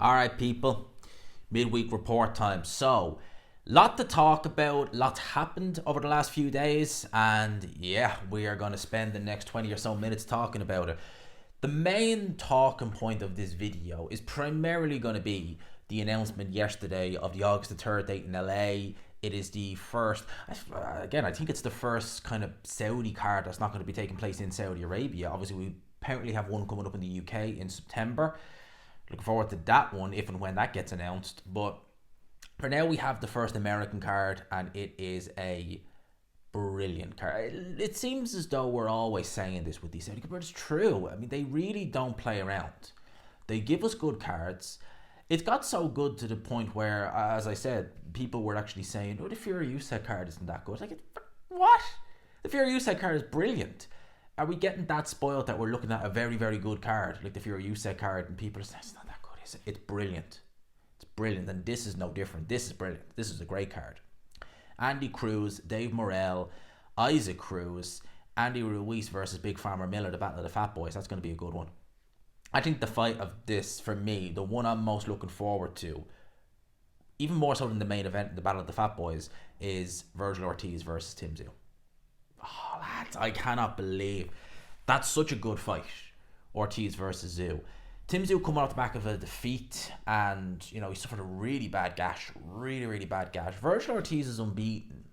All right, people. Midweek report time. So, lot to talk about. Lots happened over the last few days, and yeah, we are going to spend the next 20 or so minutes talking about it. The main talking point of this video is primarily going to be the announcement yesterday of the August the 3rd date in LA. It is the first, again, I think it's the first kind of Saudi card that's not going to be taking place in Saudi Arabia. Obviously, we apparently have one coming up in the UK in September. Looking forward to that one if and when that gets announced. But for now, we have the first American card, and it is a brilliant card. It seems as though we're always saying this with these Saudi cards, but it's true. I mean, they really don't play around. They give us good cards. It's got so good to the point where, as I said, people were actually saying, "Oh, the Fury Usyk card isn't that good." Like, what? The Fury Usyk card is brilliant. Are we getting that spoiled that we're looking at a very, very good card like the Fury Usyk card, and people are saying it's not that good, is it? It's brilliant. It's brilliant, and this is no different. This is brilliant. This is a great card. Andy Cruz, Dave Morrell, Isaac Cruz, Andy Ruiz versus Big Farmer Miller, the Battle of the Fat Boys. That's going to be a good one. I think the fight of this, for me, the one I'm most looking forward to, even more so than the main event, the Battle of the Fat Boys, is Virgil Ortiz versus Tim Tszyu. Oh, lads, I cannot believe that's such a good fight. Ortiz versus Tszyu. Tim Tszyu coming off the back of a defeat, and he suffered a really bad gash, really bad gash. Virgil Ortiz is unbeaten,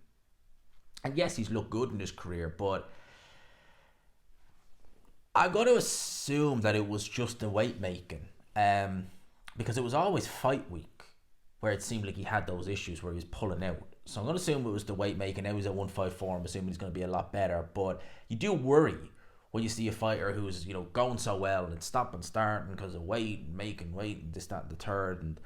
and yes, he's looked good in his career, but I got to assume that it was just the weight making, because it was always fight week where it seemed like he had those issues where he was pulling out. So I'm going to assume it was the weight making. Now he's at 154. I'm assuming he's going to be a lot better. But you do worry when you see a fighter who's going so well and it's stopping starting because of weight and making weight and this, that, and the third. And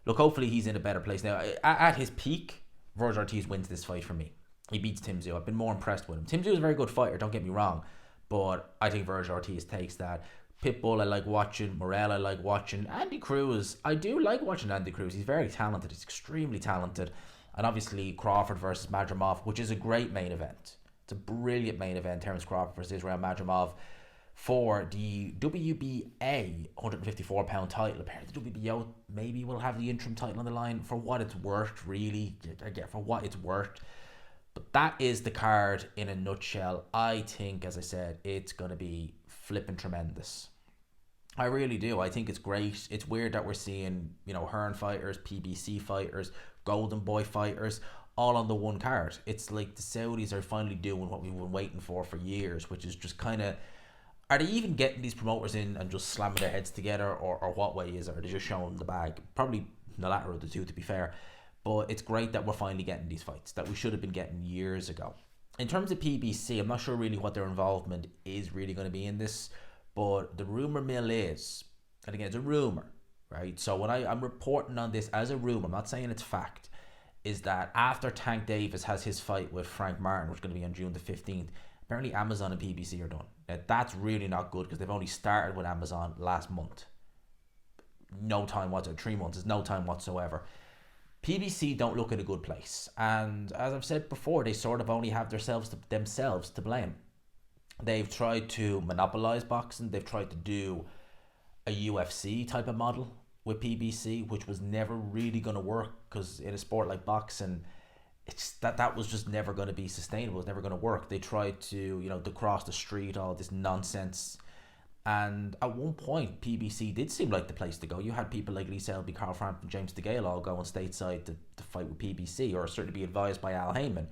look, hopefully he's in a better place now. At his peak, Virgil Ortiz wins this fight for me. He beats Tim Tszyu. I've been more impressed with him. Tim Tszyu is a very good fighter, don't get me wrong, but I think Virgil Ortiz takes that. Pitbull I like watching, Morel I like watching, Andy Cruz, I do like watching Andy Cruz. He's very talented. He's extremely talented. And obviously Crawford versus Madrimov, which is a great main event. It's a brilliant main event. Terence Crawford versus Israel Madrimov for the WBA 154 pound title. Apparently the WBO maybe will have the interim title on the line, for what it's worth, really. For what it's worth. But that is the card in a nutshell. I think, as I said, it's going to be flipping tremendous. I really do. I think it's great. It's weird that we're seeing, Hearn fighters, PBC fighters, Golden Boy fighters, all on the one card. It's like the Saudis are finally doing what we've been waiting for years, which is just kind of, are they even getting these promoters in and just slamming their heads together, or what way is it? Are they just showing the bag? Probably the latter of the two, to be fair. But it's great that we're finally getting these fights that we should have been getting years ago. In terms of PBC, I'm not sure really what their involvement is really going to be in this, but the rumor mill is, and again, it's a rumor, right? So when I'm reporting on this as a rumor, I'm not saying it's fact, is that after Tank Davis has his fight with Frank Martin, which is going to be on June the 15th, apparently Amazon and PBC are done. Now, that's really not good because they've only started with Amazon last month. No time whatsoever. 3 months is no time whatsoever. PBC don't look in a good place, and as I've said before, they sort of only have themselves to blame. They've tried to monopolize boxing. They've tried to do a UFC type of model with PBC, which was never really going to work, because in a sport like boxing, it's that was just never going to be sustainable. It's never going to work. They tried to to cross the street, all this nonsense. And at one point, PBC did seem like the place to go. You had people like Lee Selby, Carl Frampton, James DeGale all going stateside to fight with PBC, or certainly be advised by Al Heyman.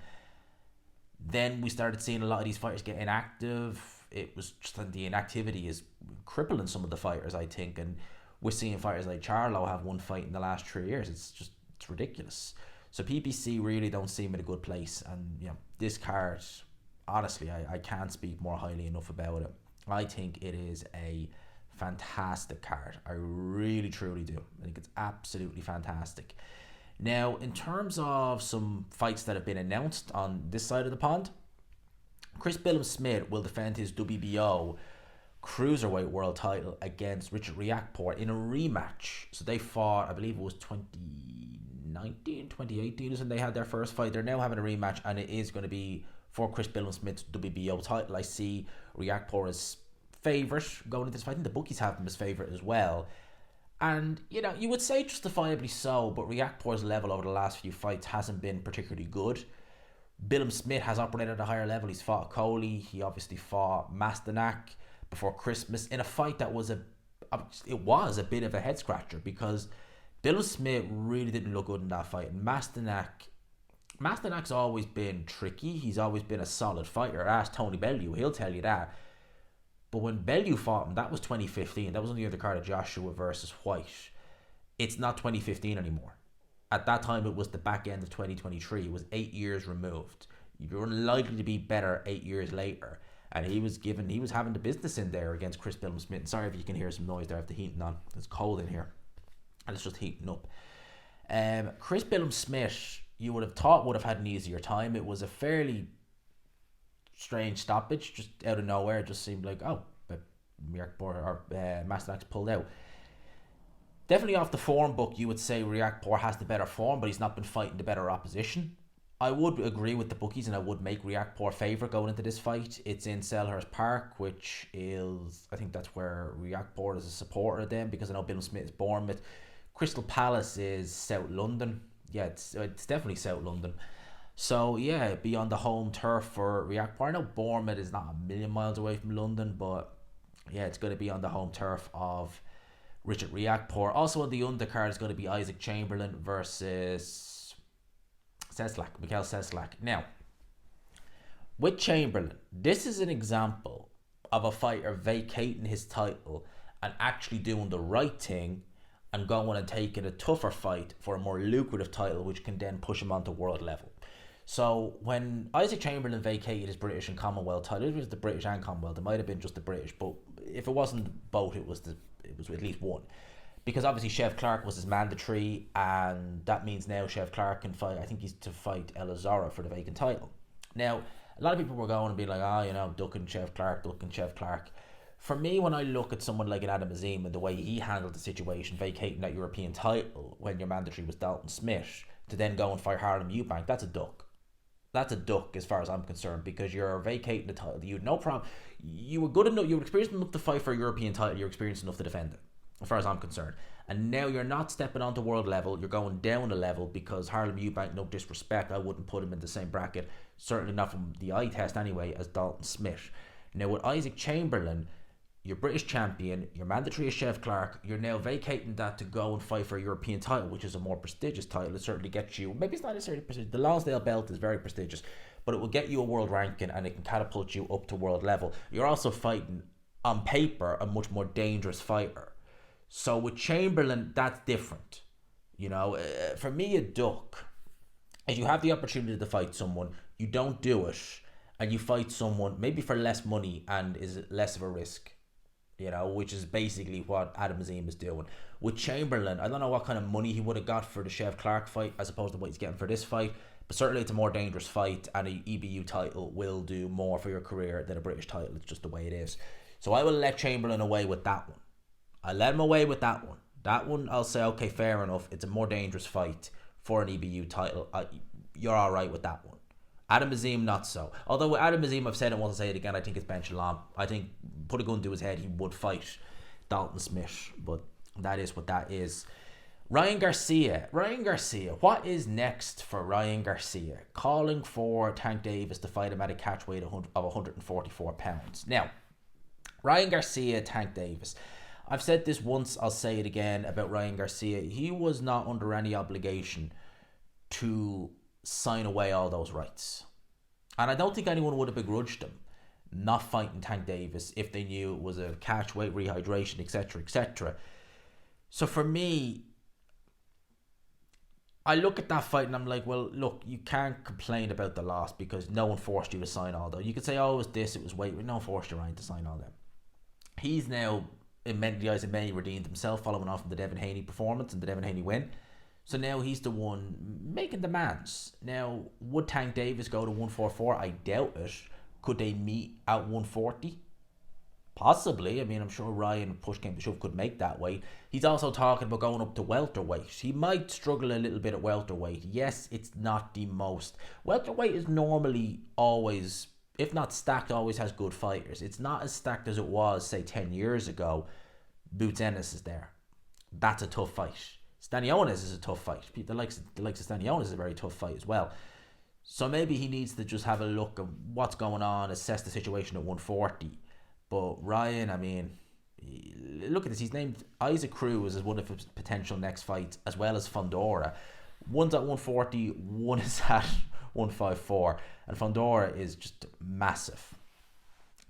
Then we started seeing a lot of these fighters get inactive. It was just that the inactivity is crippling some of the fighters, I think. And we're seeing fighters like Charlo have one fight in the last 3 years. It's ridiculous. So PBC really don't seem in a good place. And this card, honestly, I can't speak more highly enough about it. I think it is a fantastic card. I really, truly do. I think it's absolutely fantastic. Now, in terms of some fights that have been announced on this side of the pond, Chris Billum-Smith will defend his WBO Cruiserweight World title against Richard Riakporhe in a rematch. So they fought, I believe it was 2019, 2018 is when they had their first fight. They're now having a rematch, and it is going to be for Chris Billum-Smith's WBO title. I see Riakporhe as favourite going into this fight. I think the bookies have him as favourite as well. And, you would say justifiably so, but Riakpor's level over the last few fights hasn't been particularly good. Billum Smith has operated at a higher level. He's fought Crowley. He obviously fought Mastanak before Christmas in a fight that was a bit of a head scratcher, because Billum Smith really didn't look good in that fight. And Mastanak's always been tricky. He's always been a solid fighter. Ask Tony Bellew, he'll tell you that. But when Bellew fought him, that was 2015. That was on the other card of Joshua versus White. It's not 2015 anymore. At that time, it was the back end of 2023. It was 8 years removed. You're unlikely to be better 8 years later. And he was having the business in there against Chris Billum Smith. Sorry if you can hear some noise there. I have the heating on. It's cold in here. And it's just heating up. Chris Billum Smith, you would have thought would have had an easier time. It was a fairly strange stoppage, just out of nowhere. It just seemed like, Mastinak's pulled out. Definitely off the form book, you would say Riakporhe has the better form, but he's not been fighting the better opposition. I would agree with the bookies, and I would make Riakporhe favourite going into this fight. It's in Selhurst Park, which is, I think that's where Riakporhe is a supporter of them, because I know Billum Smith is Bournemouth. Crystal Palace is South London. Yeah, it's definitely South London. So, yeah, be on the home turf for Riakporhe. I know Bournemouth is not a million miles away from London, but yeah, it's going to be on the home turf of Richard Riakporhe. Also on the undercard is going to be Isaac Chamberlain versus Mikhail Cieslak. Now, with Chamberlain, this is an example of a fighter vacating his title and actually doing the right thing and going and taking a tougher fight for a more lucrative title, which can then push him onto world level. So when Isaac Chamberlain vacated his British and Commonwealth title, it was the British and Commonwealth. It might have been just the British, but if it wasn't both, it was at least one. Because obviously Chev Clark was his mandatory, and that means now Chev Clark can fight. I think he's to fight Elizara for the vacant title. Now, a lot of people were going and being like, ducking Chev Clark. For me, when I look at someone like an Adam Azim and the way he handled the situation, vacating that European title when your mandatory was Dalton Smith, to then go and fight Harlem Eubank, that's a duck. That's a duck as far as I'm concerned, because you're vacating the title. You had no problem. You were good enough. You were experienced enough to fight for a European title. You're experienced enough to defend it, as far as I'm concerned. And now you're not stepping onto world level. You're going down a level, because Harlem Eubank, no disrespect, I wouldn't put him in the same bracket, certainly not from the eye test anyway, as Dalton Smith. Now with Isaac Chamberlain, your British champion, your mandatory is Chev Clark, you're now vacating that to go and fight for a European title, which is a more prestigious title. It certainly gets you, maybe it's not necessarily prestigious, the Lonsdale belt is very prestigious, but it will get you a world ranking and it can catapult you up to world level. You're also fighting, on paper, a much more dangerous fighter. So with Chamberlain, that's different. For me, a duck, if you have the opportunity to fight someone, you don't do it, and you fight someone maybe for less money and is less of a risk. Which is basically what Adam Azim is doing. With Chamberlain, I don't know what kind of money he would have got for the Chev Clark fight as opposed to what he's getting for this fight, but certainly it's a more dangerous fight, and an EBU title will do more for your career than a British title. It's just the way it is. So I will let Chamberlain away with that one. I let him away with that one. That one, I'll say, okay, fair enough. It's a more dangerous fight for an EBU title. You're all right with that one. Adam Azim, not so. Although with Adam Azim, I've said it once, I'll say it again, I think it's Ben Shalom. I think, put a gun to his head, he would fight Dalton Smith. But that is what that is. Ryan Garcia. What is next for Ryan Garcia? Calling for Tank Davis to fight him at a catch weight of 144 pounds. Now, Ryan Garcia, Tank Davis. I've said this once, I'll say it again about Ryan Garcia. He was not under any obligation to sign away all those rights. And I don't think anyone would have begrudged him not fighting Tank Davis if they knew it was a catch weight, rehydration, etc., etc. So for me, I look at that fight and I'm like, well, look, you can't complain about the loss because no one forced you to sign all that. You could say, oh, it was this, it was weight, but no one forced you, Ryan, to sign all that. He's now, in the eyes of many, redeemed himself following on from the Devin Haney performance and the Devin Haney win. So now he's the one making demands. Now, would Tank Davis go to 144? I doubt it. Could they meet at 140? Possibly. I mean, I'm sure Ryan, push came to shove, could make that weight. He's also talking about going up to welterweight. He might struggle a little bit at welterweight. Yes, it's not the most. Welterweight is normally always, if not stacked, always has good fighters. It's not as stacked as it was, say, 10 years ago. Boots Ennis is there. That's a tough fight. Stanionis is a tough fight. The likes of Stanionis is a very tough fight as well. So maybe he needs to just have a look at what's going on, assess the situation at 140. But Ryan, I mean, look at this. He's named Isaac Cruz as one of his potential next fights, as well as Fondora. One's at 140, one is at 154. And Fondora is just massive.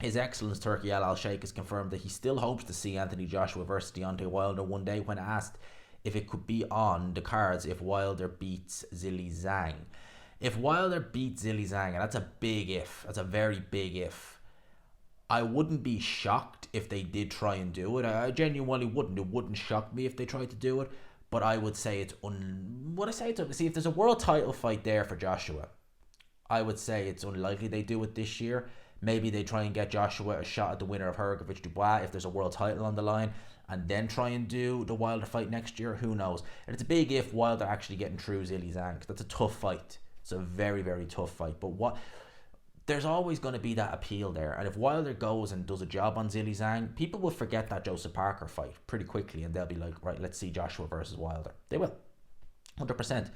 His Excellence Turki Al Sheikh has confirmed that he still hopes to see Anthony Joshua versus Deontay Wilder one day, when asked if it could be on the cards if Wilder beats Zhilei Zhang. If Wilder beats Zhilei Zhang, and that's a big if, that's a very big if, I wouldn't be shocked if they did try and do it. I genuinely wouldn't. It wouldn't shock me if they tried to do it, but I would say it's see, if there's a world title fight there for Joshua, I would say it's unlikely they do it this year. Maybe they try and get Joshua a shot at the winner of Hrgovic Dubois if there's a world title on the line, and then try and do the Wilder fight next year. Who knows? And it's a big if Wilder actually getting through Zhilei Zhang, because that's a tough fight. It's a very, very tough fight. But there's always going to be that appeal there. And if Wilder goes and does a job on Zhilei Zhang, people will forget that Joseph Parker fight pretty quickly, and they'll be like, right, let's see Joshua versus Wilder. They will. 100%.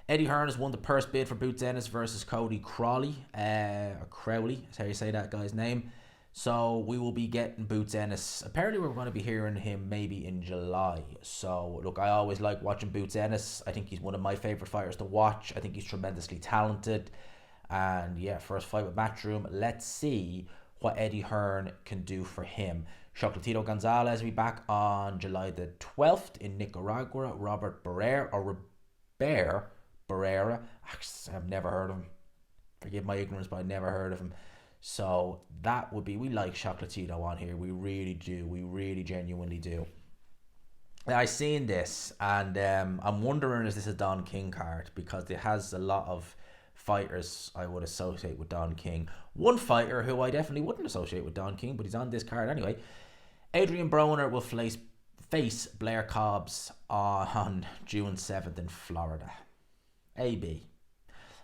Eddie Hearn has won the purse bid for Boots Ennis versus Cody Crowley. Or Crowley, is how you say that guy's name. So we will be getting Boots Ennis. Apparently we're going to be hearing him maybe in July. So look, I always like watching Boots Ennis. I think he's one of my favourite fighters to watch. I think he's tremendously talented. And yeah, first fight with Matchroom. Let's see what Eddie Hearn can do for him. Chocolatito Gonzalez will be back on July the 12th in Nicaragua. Robert Barrera. I've never heard of him. Forgive my ignorance, but I've never heard of him. So that would be, we like Chocolatito on here. We really do. We really genuinely do. I seen this, and I'm wondering, is this a Don King card? Because it has a lot of fighters I would associate with Don King. One fighter who I definitely wouldn't associate with Don King, but he's on this card anyway. Adrian Broner will face Blair Cobbs on June 7th in Florida. AB.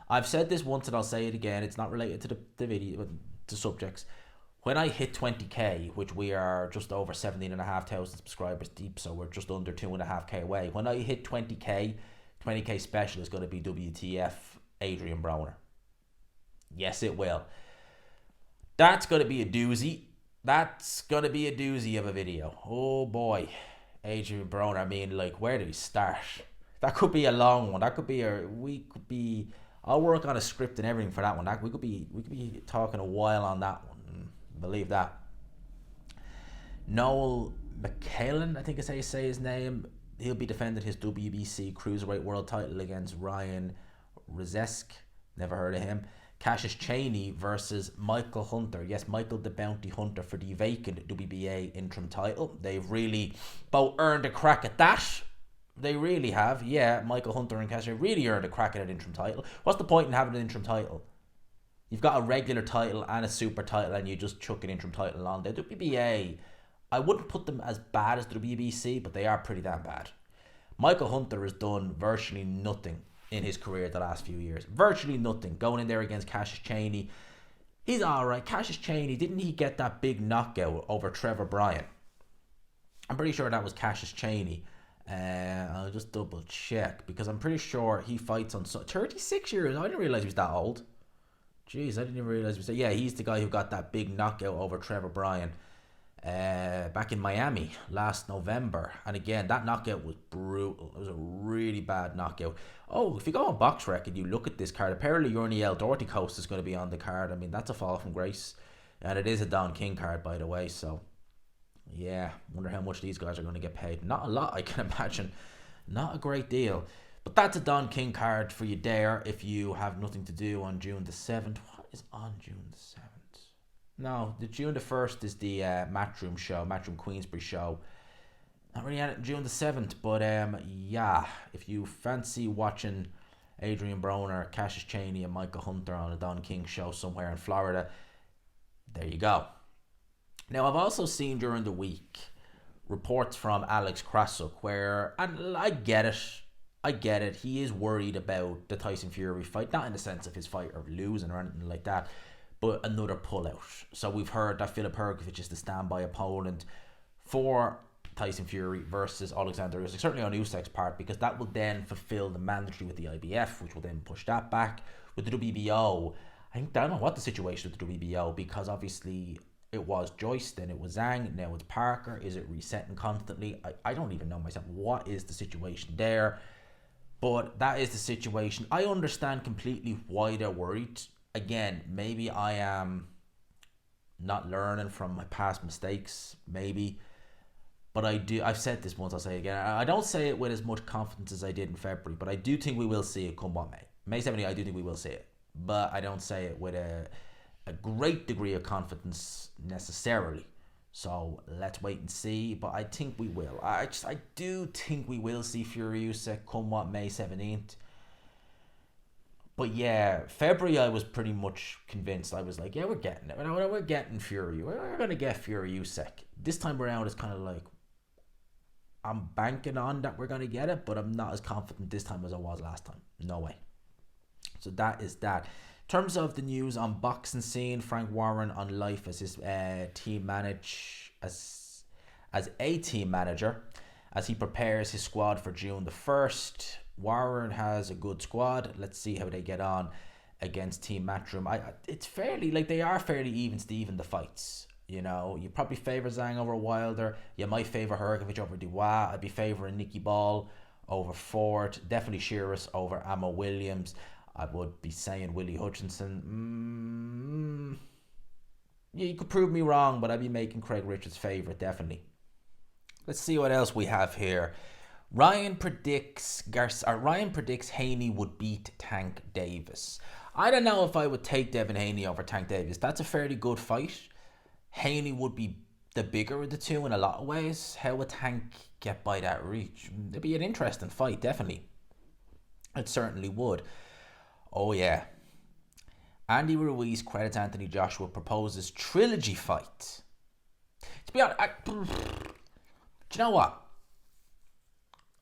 I've said this once and I'll say it again. It's not related to the video, to subjects. When I hit 20k, which we are just over 17,500 subscribers deep, so we're just under 2.5k away. When I hit 20k special is going to be WTF Adrian Broner. Yes, it will. That's going to be a doozy. That's going to be a doozy of a video. Oh boy. Adrian Broner, I mean, like, where do we start? That could be a long one. That could be I'll work on a script and everything for that one. We could be talking a while on that one. Believe that. Noel McCallan, I think is how you say his name. He'll be defending his WBC Cruiserweight World title against Ryan Ruiz. Never heard of him. Cassius Chaney versus Michael Hunter. Yes, Michael the Bounty Hunter for the vacant WBA interim title. They've really both earned a crack at that. They really have. Yeah, Michael Hunter and Cassius really earned a crack at an interim title. What's the point in having an interim title? You've got a regular title and a super title, and you just chuck an interim title on. The WBA, I wouldn't put them as bad as the WBC, but they are pretty damn bad. Michael Hunter has done virtually nothing in his career the last few years. Virtually nothing. Going in there against Cassius Chaney. He's alright. Cassius Chaney, didn't he get that big knockout over Trevor Bryan? I'm pretty sure that was Cassius Chaney. I'll just double check, because I'm pretty sure he fights on 36 years. I didn't realize he was that old. Jeez, I didn't even realize he was that. Yeah, he's the guy who got that big knockout over Trevor Bryan back in Miami last November. And again, that knockout was brutal. It was a really bad knockout. Oh, if you go on BoxRec and you look at this card, apparently Yorniel Dorticos is going to be on the card. I mean, that's a fall from grace. And it is a Don King card, by the way, so yeah, wonder how much these guys are going to get paid. Not a lot, I can imagine. Not a great deal. But that's a Don King card for you there if you have nothing to do on June the 7th. What is on June the 7th? No, the June the 1st is the Matchroom show, Matchroom Queensbury show. Not really on June the 7th, but yeah, if you fancy watching Adrian Broner, Cassius Chaney and Michael Hunter on a Don King show somewhere in Florida, there you go. Now, I've also seen during the week reports from Alex Krasuk where, and I get it, he is worried about the Tyson Fury fight, not in the sense of his fighter losing or anything like that, but another pullout. So we've heard that Filip Hrgovic is the standby opponent for Tyson Fury versus Alexander Usyk, certainly on Usyk's part, because that will then fulfill the mandatory with the IBF, which will then push that back. With the WBO, I don't know what the situation with the WBO, because obviously it was Joyce, then it was Zhang, now it's Parker. Is it resetting constantly? I don't even know myself. What is the situation there? But that is the situation. I understand completely why they're worried. Again, maybe I am not learning from my past mistakes, maybe. But I've said this once, I'll say it again. I don't say it with as much confidence as I did in February, but I do think we will see it come what may. May 70, I do think we will see it. But I don't say it with a great degree of confidence necessarily. So let's wait and see. But I think we will. I do think we will see Fury Usyk come what May 17th. But yeah, February I was pretty much convinced. I was like, yeah, we're getting it. We're getting Fury. We're going to get Fury Usyk. This time around it's kind of like, I'm banking on that we're going to get it, but I'm not as confident this time as I was last time. No way. So that is that. In terms of the news on boxing scene, Frank Warren on life as his team manager as he prepares his squad for June the 1st. Warren has a good squad. Let's see how they get on against Team Matchroom. It's fairly, like, they are fairly even Steven, the fights. You know, you probably favour Zhang over Wilder. You might favour Hergovich over Dubois. I'd be favouring Nicky Ball over Ford. Definitely Shearis over Amo Williams. I would be saying Willie Hutchinson. Yeah, you could prove me wrong, but I'd be making Craig Richards favourite, definitely. Let's see what else we have here. Ryan predicts Haney would beat Tank Davis. I don't know if I would take Devin Haney over Tank Davis. That's a fairly good fight. Haney would be the bigger of the two in a lot of ways. How would Tank get by that reach? It'd be an interesting fight, definitely. It certainly would. Oh yeah. Andy Ruiz credits Anthony Joshua, proposes trilogy fight. To be honest, do you know what?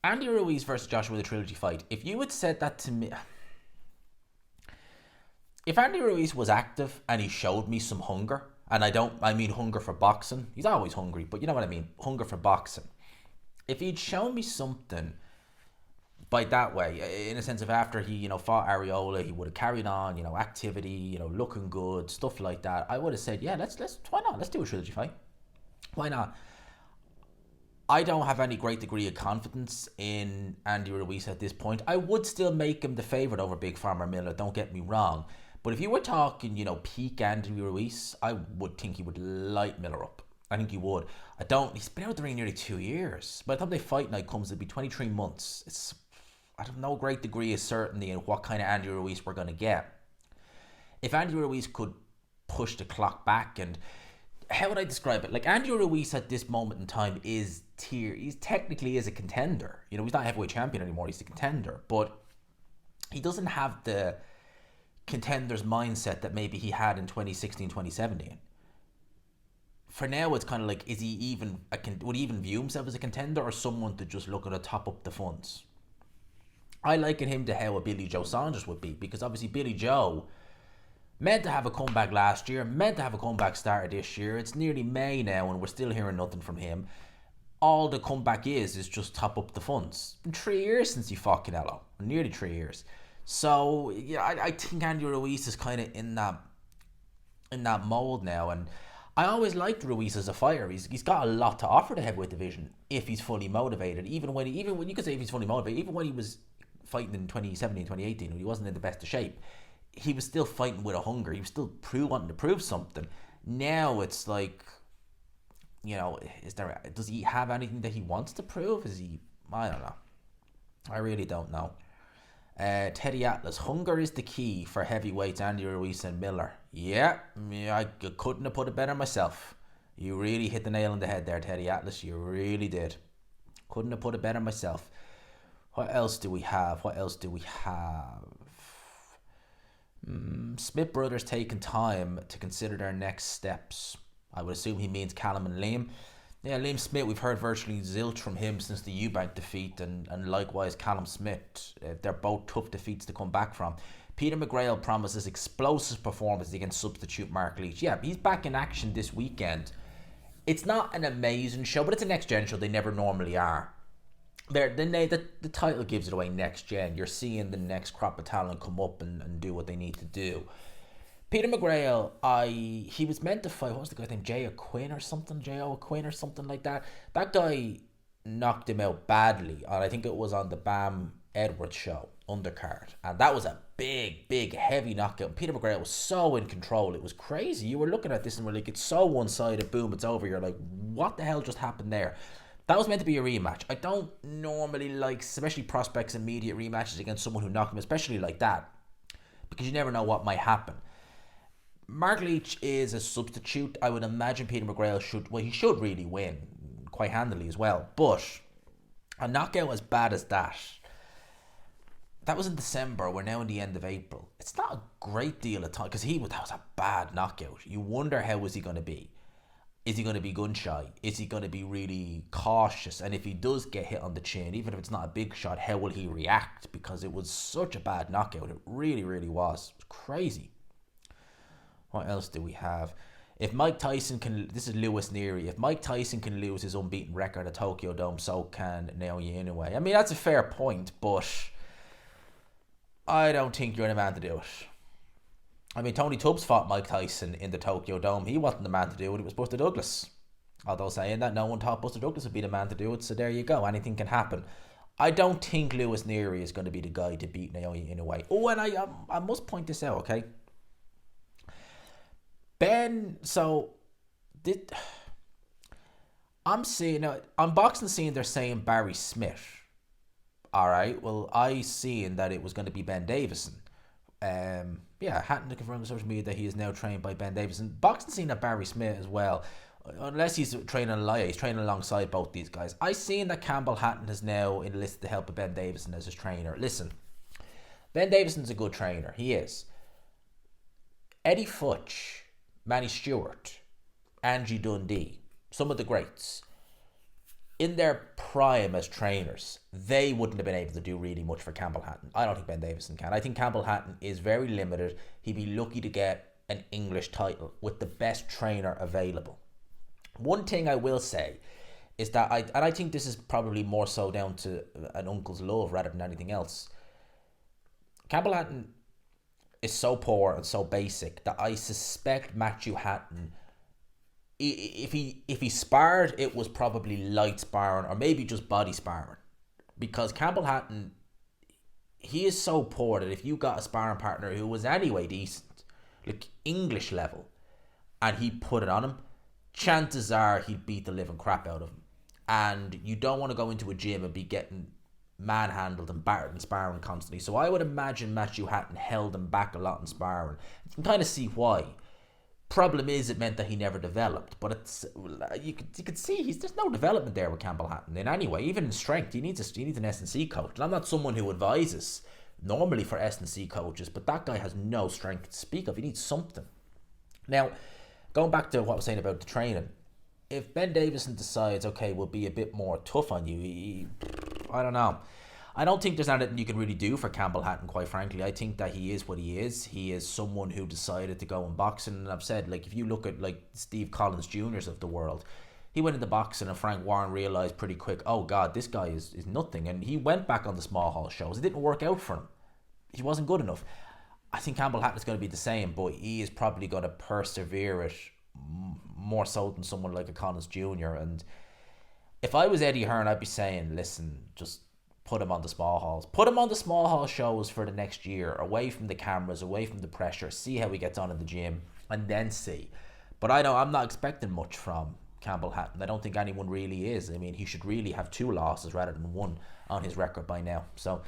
Andy Ruiz versus Joshua, the trilogy fight. If you had said that to me, if Andy Ruiz was active and he showed me some hunger, and I mean hunger for boxing. He's always hungry, but you know what I mean. Hunger for boxing. If he'd shown me something by that way, in a sense of after he, fought Areola, he would have carried on, activity, looking good, stuff like that. I would have said, yeah, let's why not? Let's do a trilogy fight. Why not? I don't have any great degree of confidence in Andy Ruiz at this point. I would still make him the favourite over Big Farmer Miller, don't get me wrong. But if you were talking, peak Andy Ruiz, I would think he would light Miller up. I think he would. He's been out the ring nearly 2 years. By the time the fight night comes, it'll be 23 months. I have no great degree of certainty in what kind of Andy Ruiz we're going to get. If Andy Ruiz could push the clock back, and how would I describe it? Like, Andy Ruiz at this moment in time is he's technically is a contender. He's not heavyweight champion anymore, he's a contender. But he doesn't have the contender's mindset that maybe he had in 2016, 2017. For now, it's kind of like, would he even view himself as a contender or someone to just look at top up the funds? I liken him to how a Billy Joe Saunders would be, because obviously Billy Joe meant to have a comeback last year, meant to have a comeback started this year. It's nearly May now and we're still hearing nothing from him. All the comeback is just top up the funds. It's been 3 years since he fought Canelo, nearly 3 years. So yeah, I think Andy Ruiz is kind of in that mold now, and I always liked Ruiz as a fighter. He's got a lot to offer the heavyweight division if he's fully motivated. Even when you could say if he's fully motivated, even when he was fighting in 2017, 2018, when he wasn't in the best of shape, he was still fighting with a hunger. He was still wanting to prove something. Now it's like, does he have anything that he wants to prove? I don't know. I really don't know. Teddy Atlas, hunger is the key for heavyweights Andy Ruiz and Miller. Yeah, I couldn't have put it better myself. You really hit the nail on the head there, Teddy Atlas. You really did. Couldn't have put it better myself. What else do we have? Smith Brothers taking time to consider their next steps. I would assume he means Callum and Liam. Yeah, Liam Smith, we've heard virtually zilch from him since the Eubank defeat, and likewise Callum Smith. They're both tough defeats to come back from. Peter McGrail promises explosive performance against substitute Mark Leach. Yeah, he's back in action this weekend. It's not an amazing show, but it's a next gen show. They never normally are. The title gives it away, next gen. You're seeing the next crop of talent come up and do what they need to do. Peter McGrail, he was meant to fight, what was the guy's name? J.O. Quinn or something like that. That guy knocked him out badly. And I think it was on the Bam Edwards show, undercard. And that was a big, heavy knockout. Peter McGrail was so in control. It was crazy. You were looking at this and were like, it's so one-sided. Boom, it's over. You're like, what the hell just happened there? That was meant to be a rematch. I don't normally like, especially prospects immediate rematches against someone who knocked him, especially like that, because you never know what might happen. Mark Leach is a substitute. I would imagine Peter McGrail should really win quite handily as well. But a knockout as bad as that was in December. We're now in the end of April. It's not a great deal of time, because that was a bad knockout. You wonder, how is he going to be? Is he going to be gun shy? Is he going to be really cautious? And if he does get hit on the chin, even if it's not a big shot, how will he react? Because it was such a bad knockout. It really, really was. It was crazy. What else do we have? If Mike Tyson can... This is Lewis Neary. If Mike Tyson can lose his unbeaten record at Tokyo Dome, so can Naoya Inoue. I mean, that's a fair point, but I don't think you're the man to do it. I mean, Tony Tubbs fought Mike Tyson in the Tokyo Dome. He wasn't the man to do it. It was Buster Douglas. Although saying that, no one thought Buster Douglas would be the man to do it, so there you go. Anything can happen. I don't think Lewis Neary is going to be the guy to beat Naoya Inoue. Oh, and I must point this out, okay? I'm seeing, on boxing scene, they're saying Barry Smith. All right, well, I seen that it was going to be Ben Davison. Hatton to confirm on social media that he is now trained by Ben Davison. Boxing scene at Barry Smith as well, unless he's training he's training alongside both these guys. I seen that Campbell Hatton has now enlisted the help of Ben Davison as his trainer. Listen, Ben Davison's a good trainer. He is. Eddie Futch, Manny Stewart, Angie Dundee, some of the greats, in their prime as trainers, they wouldn't have been able to do really much for Campbell Hatton. I don't think Ben Davison can. I think Campbell Hatton is very limited. He'd be lucky to get an English title with the best trainer available. One thing I will say is that I think this is probably more so down to an uncle's love rather than anything else. Campbell Hatton is so poor and so basic that I suspect Matthew Hatton, if he sparred, it was probably light sparring or maybe just body sparring, because Campbell Hatton, he is so poor that if you got a sparring partner who was anyway decent, like English level, and he put it on him, chances are he'd beat the living crap out of him. And you don't want to go into a gym and be getting manhandled and battered and sparring constantly. So I would imagine Matthew Hatton held him back a lot in sparring. You can kind of see why. Problem is, it meant that he never developed. But it's you could see there's no development there with Campbell Hatton in any way. Even in strength, he needs an S&C coach. And I'm not someone who advises normally for S&C coaches, but that guy has no strength to speak of. He needs something. Now, going back to what I was saying about the training, if Ben Davison decides, okay, we'll be a bit more tough on you, I don't know. I don't think there's anything you can really do for Campbell Hatton, quite frankly. I think that he is what he is. He is someone who decided to go in boxing. And I've said, like, if you look at, like, Steve Collins Jr.'s of the world, he went into boxing and Frank Warren realised pretty quick, oh, God, this guy is nothing. And he went back on the small hall shows. It didn't work out for him. He wasn't good enough. I think Campbell Hatton's going to be the same, but he is probably going to persevere it more so than someone like a Collins Jr. And if I was Eddie Hearn, I'd be saying, listen, just put him on the small halls. Put him on the small hall shows for the next year, away from the cameras, away from the pressure, see how he gets on in the gym, and then see. But I'm not expecting much from Campbell Hatton. I don't think anyone really is. I mean, he should really have 2 losses rather than 1 on his record by now. So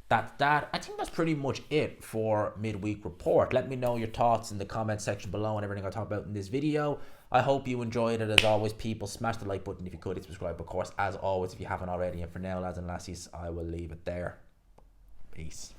that I think that's pretty much it for Midweek Report. Let me know your thoughts in the comment section below and everything I talk about in this video. I hope you enjoyed it. As always, people, smash the like button if you could, subscribe, of course, as always, if you haven't already. And for now, lads and lassies, I will leave it there. Peace.